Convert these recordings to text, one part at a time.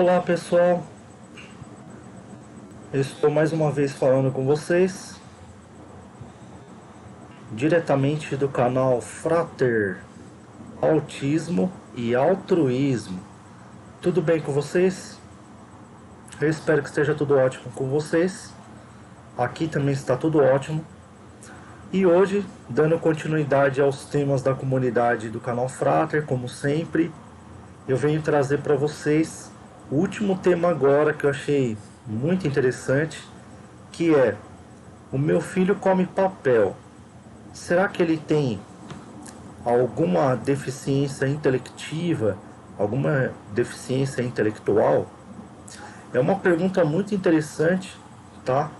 Olá pessoal, eu estou mais uma vez falando com vocês, diretamente do canal Frater Autismo e Altruísmo. Tudo bem com vocês? Eu espero que esteja tudo ótimo com vocês. Aqui também está tudo ótimo. E hoje, dando continuidade aos temas da comunidade do canal Frater, como sempre, eu venho trazer para vocês o último tema agora que eu achei muito interessante, que é: o meu filho come papel. Será que ele tem alguma deficiência intelectiva, alguma deficiência intelectual? É uma pergunta muito interessante, tá?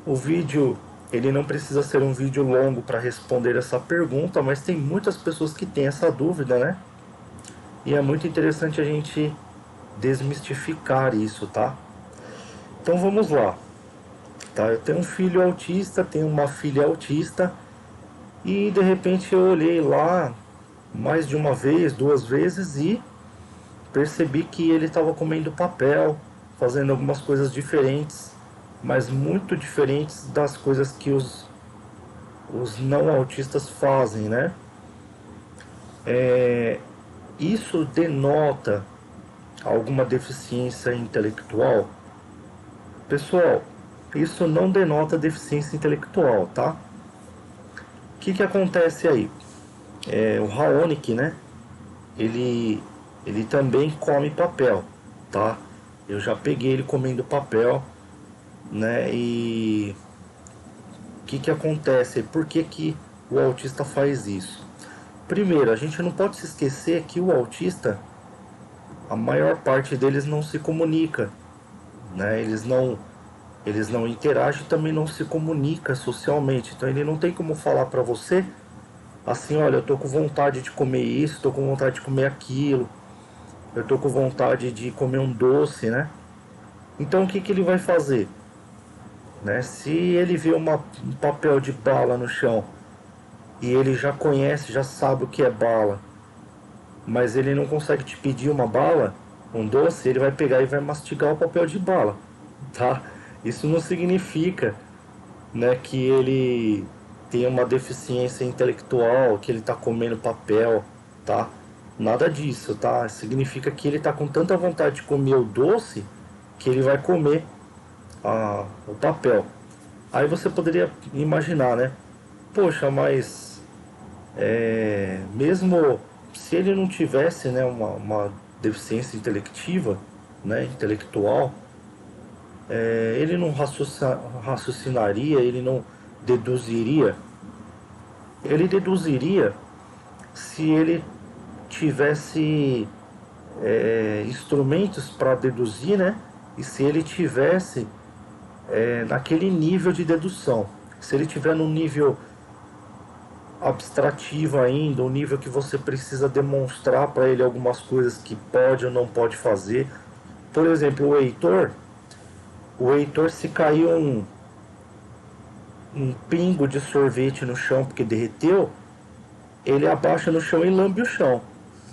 O vídeo, ele não precisa ser um vídeo longo para responder essa pergunta, mas tem muitas pessoas que têm essa dúvida, né? E é muito interessante a gente desmistificar isso, tá? Então vamos lá, tá? Eu tenho um filho autista, tenho uma filha autista, e de repente eu olhei lá mais de uma vez, duas vezes, e percebi que ele estava comendo papel, fazendo algumas coisas diferentes, mas muito diferentes das coisas que os não autistas fazem, né? Isso denota alguma deficiência intelectual? Pessoal, isso não denota deficiência intelectual, tá? O que acontece aí? O Raonic, né? Ele também come papel, tá? Eu já peguei ele comendo papel, né? E o que acontece? Por que o autista faz isso? Primeiro, a gente não pode se esquecer que o autista, a maior parte deles não se comunica, né? Eles não interagem e também não se comunica socialmente. Então ele não tem como falar para você assim: olha, eu tô com vontade de comer isso, tô com vontade de comer aquilo, eu tô com vontade de comer um doce, né? Então o que ele vai fazer? Né? Se ele vê um papel de bala no chão e ele já conhece, já sabe o que é bala, mas ele não consegue te pedir uma bala, um doce, ele vai pegar e vai mastigar o papel de bala, tá? Isso não significa, né, que ele tem uma deficiência intelectual, que ele está comendo papel, tá? Nada disso, tá? Significa que ele está com tanta vontade de comer o doce que ele vai comer o papel. Aí você poderia imaginar, né? Poxa, mas mesmo se ele não tivesse, né, uma deficiência intelectiva, né, intelectual, ele não raciocinaria, ele não deduziria. Ele deduziria se ele tivesse instrumentos para deduzir, né? E se ele tivesse naquele nível de dedução. Se ele tiver num nível abstrativo ainda, um nível que você precisa demonstrar para ele algumas coisas que pode ou não pode fazer. Por exemplo, o Heitor, se caiu um pingo de sorvete no chão porque derreteu, ele abaixa no chão e lambe o chão,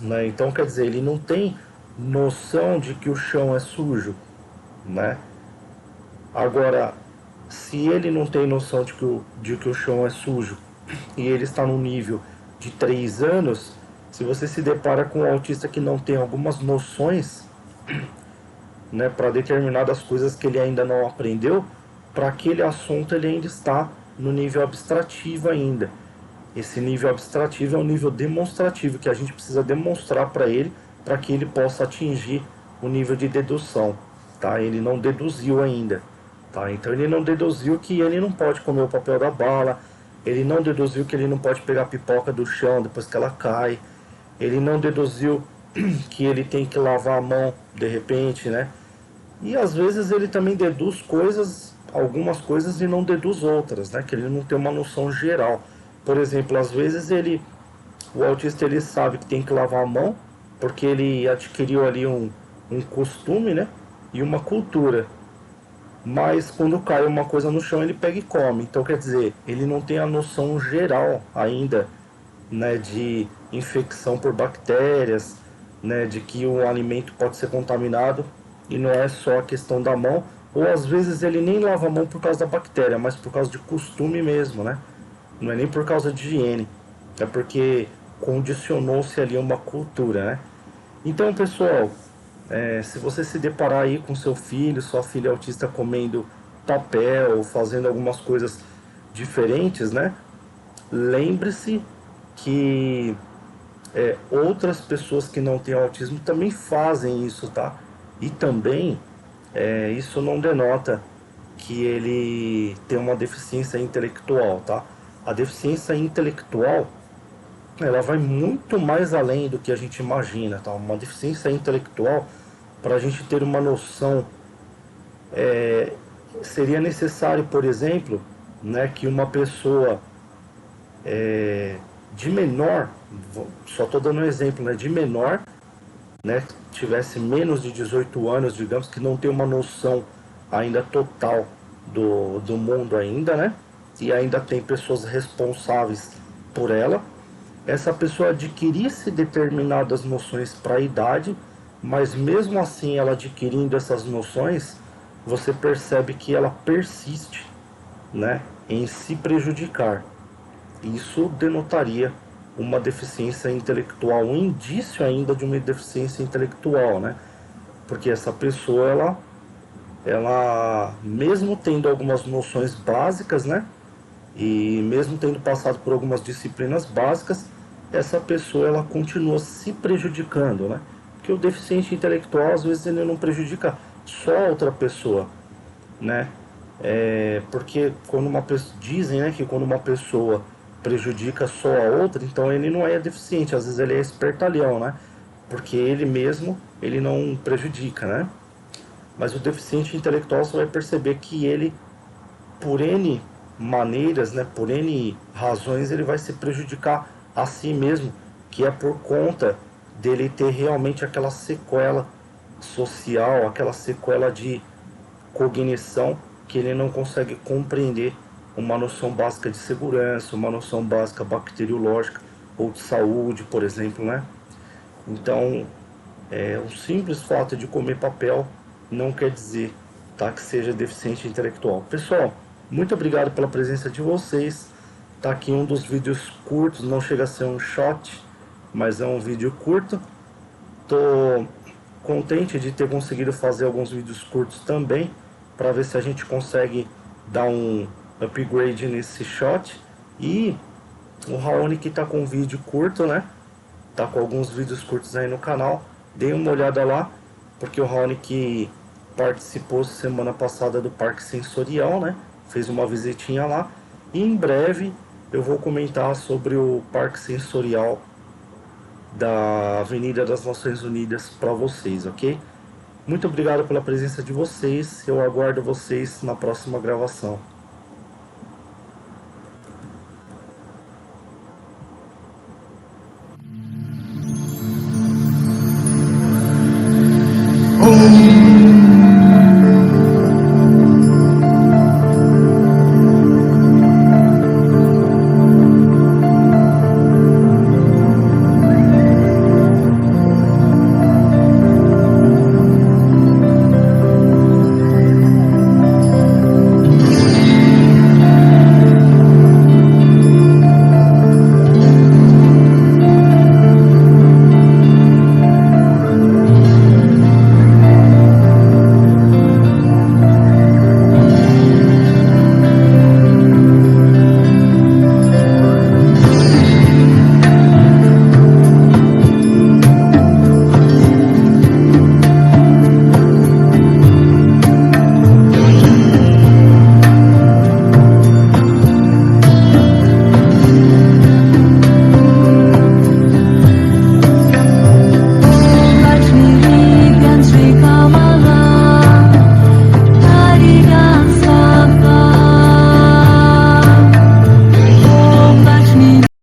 né? Então, quer dizer, ele não tem noção de que o chão é sujo, né? Agora, se ele não tem noção de que o chão é sujo e ele está no nível de 3 anos, se você se depara com um autista que não tem algumas noções, né, para determinadas coisas que ele ainda não aprendeu, para aquele assunto ele ainda está no nível abstrativo ainda. Esse nível abstrativo é um nível demonstrativo, que a gente precisa demonstrar para ele, para que ele possa atingir o nível de dedução, tá? Ele não deduziu ainda, tá? Então ele não deduziu que ele não pode comer o papel da bala, ele não deduziu que ele não pode pegar a pipoca do chão depois que ela cai, ele não deduziu que ele tem que lavar a mão de repente, né? E às vezes ele também deduz coisas, algumas coisas, e não deduz outras, né? Que ele não tem uma noção geral. Por exemplo, às vezes o autista, ele sabe que tem que lavar a mão, porque ele adquiriu ali um costume, né? E uma cultura. Mas quando cai uma coisa no chão, ele pega e come. Então, quer dizer, ele não tem a noção geral ainda, né, de infecção por bactérias, né, de que o alimento pode ser contaminado e não é só a questão da mão, ou às vezes ele nem lava a mão por causa da bactéria, mas por causa de costume mesmo, né? Não é nem por causa de higiene, é porque condicionou-se ali uma cultura, né? Então, pessoal, se você se deparar aí com seu filho, sua filha autista comendo papel, fazendo algumas coisas diferentes, né? Lembre-se que outras pessoas que não têm autismo também fazem isso, tá? E também isso não denota que ele tem uma deficiência intelectual, tá? A deficiência intelectual, ela vai muito mais além do que a gente imagina, tá? Uma deficiência intelectual, para a gente ter uma noção, seria necessário, por exemplo, né, que uma pessoa de menor, só estou dando um exemplo, né, de menor, né, tivesse menos de 18 anos, digamos, que não tem uma noção ainda total do mundo ainda, né, e ainda tem pessoas responsáveis por ela, essa pessoa adquirisse determinadas noções para a idade, mas mesmo assim ela adquirindo essas noções, você percebe que ela persiste, né, em se prejudicar. Isso denotaria uma deficiência intelectual, um indício ainda de uma deficiência intelectual, né? Porque essa pessoa, ela mesmo tendo algumas noções básicas, né? E mesmo tendo passado por algumas disciplinas básicas, essa pessoa ela continua se prejudicando, né? Porque o deficiente intelectual às vezes ele não prejudica só outra pessoa, né? Porque quando uma pessoa dizem, né, que quando uma pessoa prejudica só a outra, então ele não é deficiente, às vezes ele é espertalhão, né? Porque ele mesmo ele não prejudica, né? Mas o deficiente intelectual você vai perceber que ele, por N maneiras, né, por N razões, ele vai se prejudicar a si mesmo, que é por conta dele ter realmente aquela sequela social, aquela sequela de cognição que ele não consegue compreender uma noção básica de segurança, uma noção básica bacteriológica ou de saúde, por exemplo, né? Então, o simples fato de comer papel não quer dizer, tá, que seja deficiente intelectual. Pessoal, muito obrigado pela presença de vocês. Tá aqui um dos vídeos curtos, não chega a ser um shot, mas é um vídeo curto. Tô contente de ter conseguido fazer alguns vídeos curtos também, para ver se a gente consegue dar um upgrade nesse shot. E o Raoni que tá com um vídeo curto, né? Tá com alguns vídeos curtos aí no canal. Dê uma olhada lá, porque o Raoni que participou semana passada do Parque Sensorial, né? Fez uma visitinha lá. E em breve eu vou comentar sobre o Parque Sensorial da Avenida das Nações Unidas para vocês, ok? Muito obrigado pela presença de vocês. Eu aguardo vocês na próxima gravação. Oh